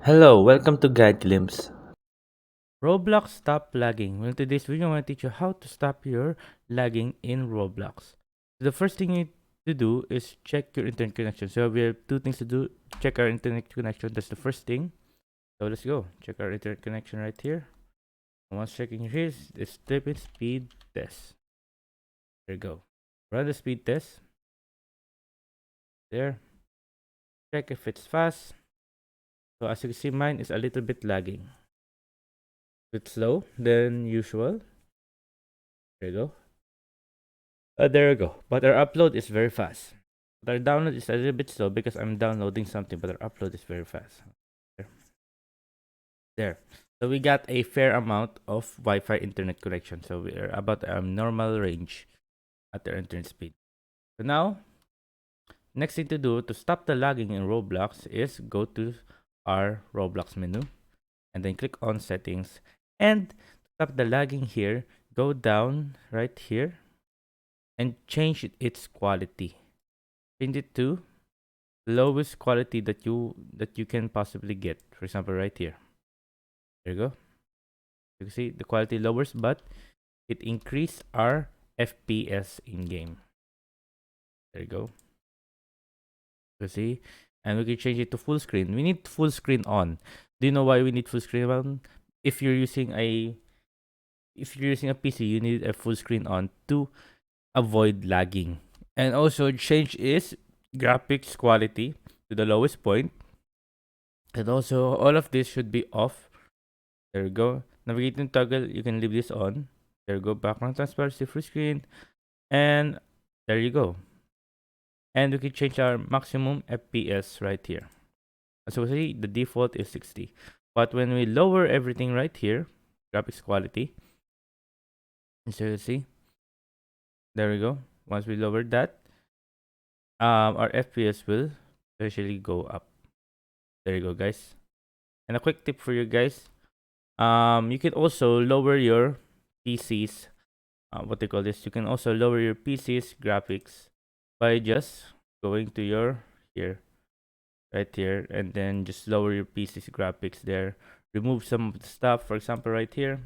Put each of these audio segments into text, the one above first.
Hello, welcome to Guide Glimpse. Roblox stop lagging. Well, in today's video, I'm going to teach you how to stop your lagging in Roblox. The first thing you need to do is check your internet connection. So we have two things to do. Check our internet connection. That's the first thing. So let's go. Check our internet connection right here. And once checking here, it's type speed test. There you go. Run the speed test. There. Check if it's fast. So as you can see, mine is a little bit lagging. It's slow than usual. There you go. There you go. But our upload is very fast. But our download is a little bit slow because I'm downloading something, but our upload is very fast. There. There. So we got a fair amount of Wi-Fi internet connection. So we are about normal range at our internet speed. So now, next thing to do to stop the lagging in Roblox is go to our Roblox menu and then click on settings. And stop the lagging here, go down right here and change its quality. Change it to lowest quality that you can possibly get. For example, right here. There you go. You can see the quality lowers, but it increased our FPS in game. There you go. You see, and we can change it to full screen. We need full screen on. Do you know why we need full screen on? If you're using a PC, you need a full screen on to avoid lagging. And also change is graphics quality to the lowest point. And also all of this should be off. There you go. Navigating toggle, you can leave this on. There you go. Background transparency, full screen. And there you go. And we can change our maximum FPS right here. As you see, the default is 60. But when we lower everything right here, graphics quality, so you see, there we go. Once we lower that, our FPS will eventually go up. There you go, guys. And a quick tip for you guys, you can also lower your PC's what they call this. You can also lower your PC's graphics by just going to your here, right here, and then just lower your PC's graphics there. Remove some of the stuff. For example, right here,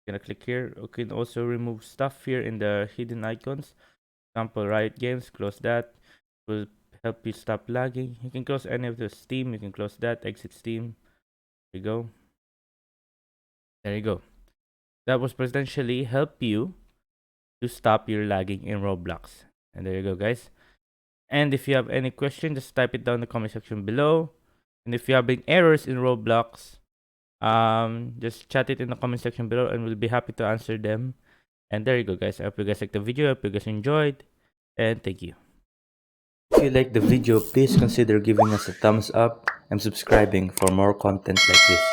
gonna click here. You can also remove stuff here in the hidden icons. For example, Riot Games. Close that. Will help you stop lagging. You can close any of the Steam. You can close that. Exit Steam. There you go. There you go. That was potentially help you to stop your lagging in Roblox. And there you go, guys. And if you have any question, just type it down in the comment section below. And if you have been errors in Roblox, just chat it in the comment section below and we'll be happy to answer them. And there you go, guys. I hope you guys liked the video. I hope you guys enjoyed. And thank you. If you like the video, please consider giving us a thumbs up and subscribing for more content like this.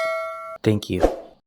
Thank you.